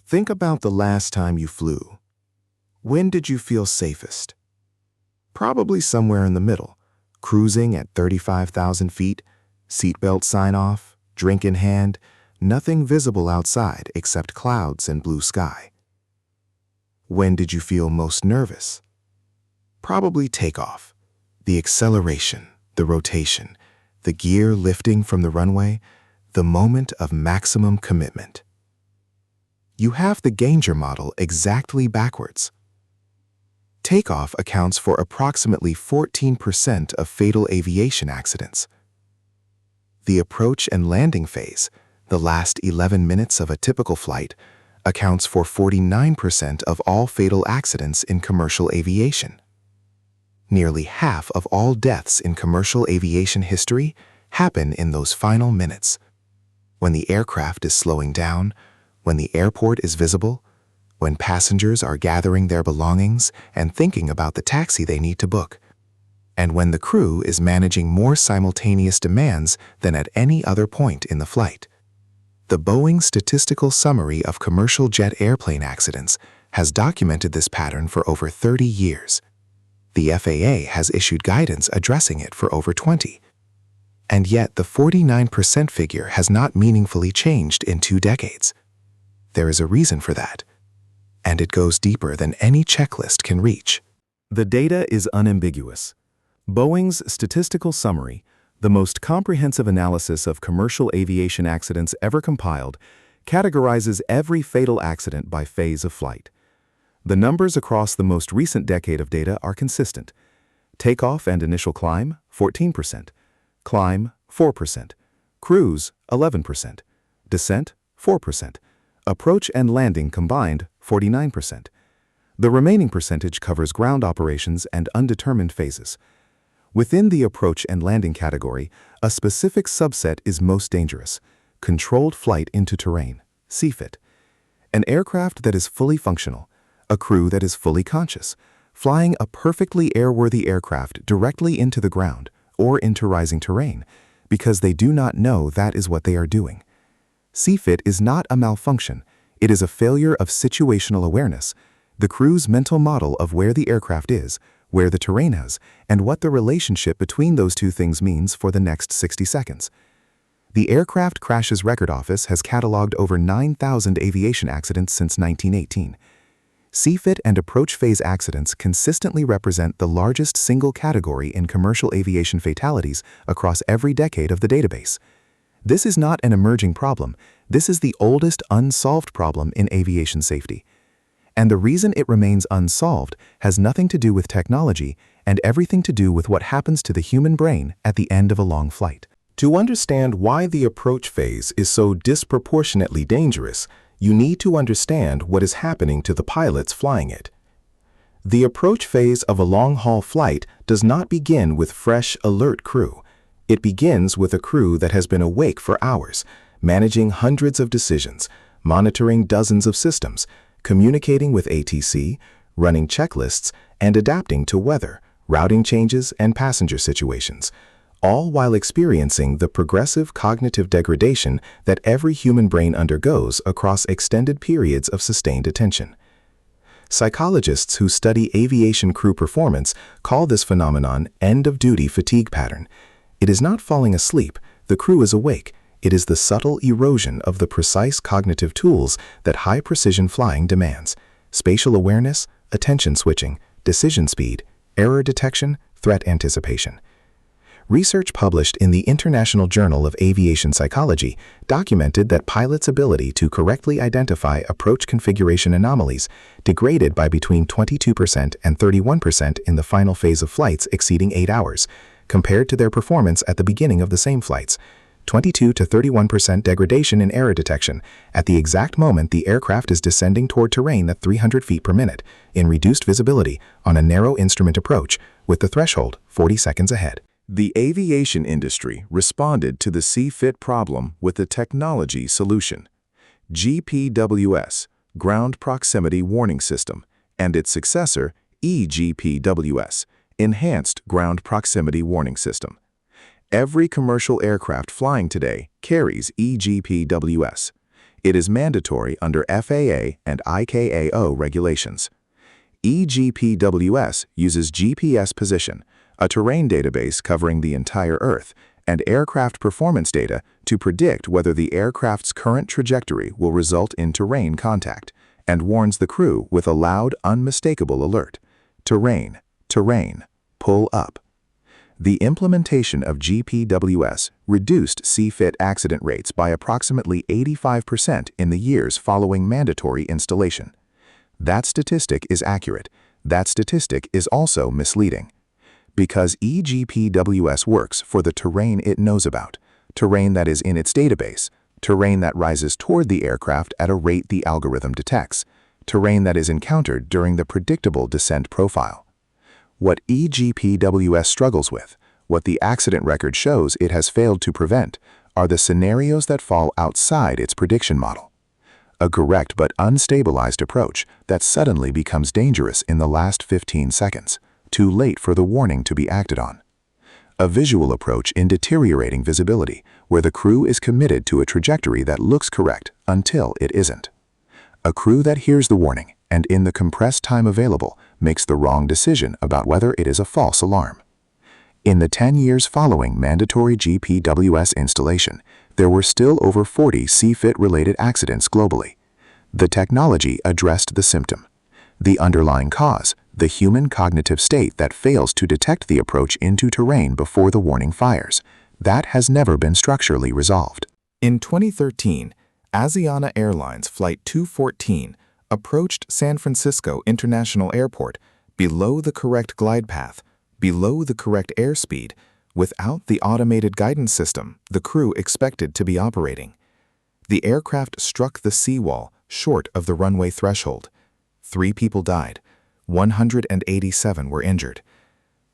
Think about the last time you flew. When did you feel safest? Probably somewhere in the middle, cruising at 35,000 feet, seatbelt sign off, drink in hand, nothing visible outside except clouds and blue sky. When did you feel most nervous? Probably takeoff. The acceleration, the rotation, the gear lifting from the runway, the moment of maximum commitment. You have the Gauger model exactly backwards. Takeoff accounts for approximately 14% of fatal aviation accidents. The approach and landing phase, the last 11 minutes of a typical flight, accounts for 49% of all fatal accidents in commercial aviation. Nearly half of all deaths in commercial aviation history happen in those final minutes, when the aircraft is slowing down, when the airport is visible, when passengers are gathering their belongings and thinking about the taxi they need to book, and when the crew is managing more simultaneous demands than at any other point in the flight. The Boeing Statistical Summary of Commercial Jet Airplane Accidents has documented this pattern for over 30 years. The FAA has issued guidance addressing it for over 20. And yet the 49% figure has not meaningfully changed in 2 decades. There is a reason for that, and it goes deeper than any checklist can reach. The data is unambiguous. Boeing's Statistical Summary, the most comprehensive analysis of commercial aviation accidents ever compiled, categorizes every fatal accident by phase of flight. The numbers across the most recent decade of data are consistent. Takeoff and initial climb, 14%. Climb, 4%. Cruise, 11%. Descent, 4%. Approach and landing combined, 49%. The remaining percentage covers ground operations and undetermined phases. Within the approach and landing category, a specific subset is most dangerous: controlled flight into terrain, CFIT. An aircraft that is fully functional, a crew that is fully conscious, flying a perfectly airworthy aircraft directly into the ground or into rising terrain, because they do not know that is what they are doing. CFIT is not a malfunction, it is a failure of situational awareness, the crew's mental model of where the aircraft is, where the terrain is, and what the relationship between those two things means for the next 60 seconds. The Aircraft Crashes Record Office has cataloged over 9,000 aviation accidents since 1918. CFIT and approach phase accidents consistently represent the largest single category in commercial aviation fatalities across every decade of the database. This is not an emerging problem, this is the oldest unsolved problem in aviation safety. And the reason it remains unsolved has nothing to do with technology and everything to do with what happens to the human brain at the end of a long flight. To understand why the approach phase is so disproportionately dangerous, you need to understand what is happening to the pilots flying it. The approach phase of a long-haul flight does not begin with fresh, alert crew. It begins with a crew that has been awake for hours, managing hundreds of decisions, monitoring dozens of systems, communicating with ATC, running checklists, and adapting to weather, routing changes, and passenger situations, all while experiencing the progressive cognitive degradation that every human brain undergoes across extended periods of sustained attention. Psychologists who study aviation crew performance call this phenomenon end-of-duty fatigue pattern. It is not falling asleep, the crew is awake. It is the subtle erosion of the precise cognitive tools that high-precision flying demands: spatial awareness, attention switching, decision speed, error detection, threat anticipation. Research published in the International Journal of Aviation Psychology documented that pilots' ability to correctly identify approach configuration anomalies degraded by between 22% and 31% in the final phase of flights exceeding 8 hours, compared to their performance at the beginning of the same flights. 22 to 31% degradation in error detection at the exact moment the aircraft is descending toward terrain at 300 feet per minute, in reduced visibility on a narrow instrument approach, with the threshold 40 seconds ahead. The aviation industry responded to the CFIT problem with a technology solution: EGPWS, Ground Proximity Warning System, and its successor, EGPWS, Enhanced Ground Proximity Warning System. Every commercial aircraft flying today carries EGPWS. It is mandatory under FAA and ICAO regulations. EGPWS uses GPS position, a terrain database covering the entire Earth, and aircraft performance data to predict whether the aircraft's current trajectory will result in terrain contact, and warns the crew with a loud, unmistakable alert: terrain, terrain, pull up. The implementation of GPWS reduced CFIT accident rates by approximately 85% in the years following mandatory installation. That statistic is accurate. That statistic is also misleading. Because EGPWS works for the terrain it knows about, terrain that is in its database, terrain that rises toward the aircraft at a rate the algorithm detects, terrain that is encountered during the predictable descent profile. What EGPWS struggles with, what the accident record shows it has failed to prevent, are the scenarios that fall outside its prediction model. A correct but unstabilized approach that suddenly becomes dangerous in the last 15 seconds, too late for the warning to be acted on. A visual approach in deteriorating visibility, where the crew is committed to a trajectory that looks correct until it isn't. A crew that hears the warning and in the compressed time available makes the wrong decision about whether it is a false alarm. In the 10 years following mandatory GPWS installation, there were still over 40 CFIT-related accidents globally. The technology addressed the symptom. The underlying cause, the human cognitive state that fails to detect the approach into terrain before the warning fires, that has never been structurally resolved. In 2013, Asiana Airlines Flight 214 approached San Francisco International Airport below the correct glide path, below the correct airspeed, without the automated guidance system the crew expected to be operating. The aircraft struck the seawall short of the runway threshold. 3 people died. 187 were injured.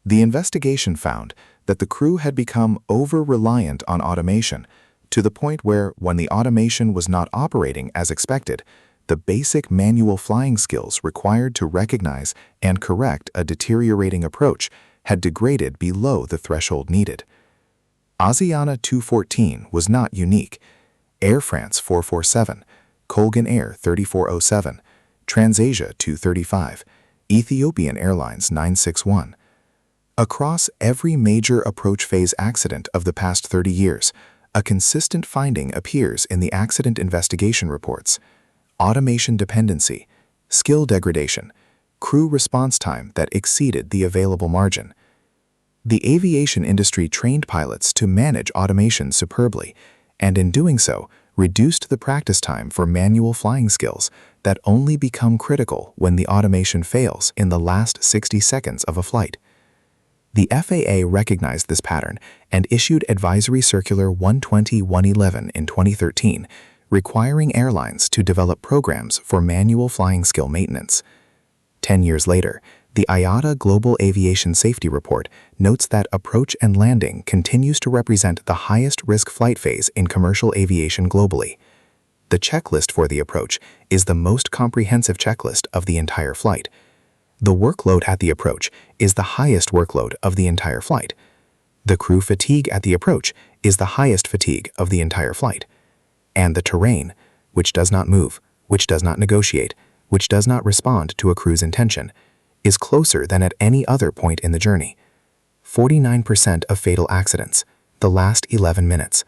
The investigation found that the crew had become over-reliant on automation, to the point where, when the automation was not operating as expected, the basic manual flying skills required to recognize and correct a deteriorating approach had degraded below the threshold needed. Asiana 214 was not unique. Air France 447, Colgan Air 3407, TransAsia 235, Ethiopian Airlines 961. Across every major approach phase accident of the past 30 years, a consistent finding appears in the accident investigation reports: automation dependency, skill degradation, crew response time that exceeded the available margin. The aviation industry trained pilots to manage automation superbly, and in doing so, reduced the practice time for manual flying skills that only become critical when the automation fails in the last 60 seconds of a flight. The FAA recognized this pattern and issued Advisory Circular 120-111 in 2013, requiring airlines to develop programs for manual flying skill maintenance. 10 years later, the IATA Global Aviation Safety Report notes that approach and landing continues to represent the highest risk flight phase in commercial aviation globally. The checklist for the approach is the most comprehensive checklist of the entire flight. The workload at the approach is the highest workload of the entire flight. The crew fatigue at the approach is the highest fatigue of the entire flight. And the terrain, which does not move, which does not negotiate, which does not respond to a crew's intention, is closer than at any other point in the journey. 49% of fatal accidents, the last 11 minutes.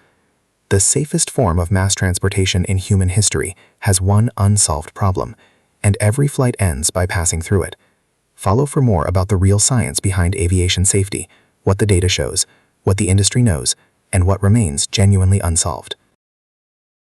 The safest form of mass transportation in human history has one unsolved problem, and every flight ends by passing through it. Follow for more about the real science behind aviation safety, what the data shows, what the industry knows, and what remains genuinely unsolved.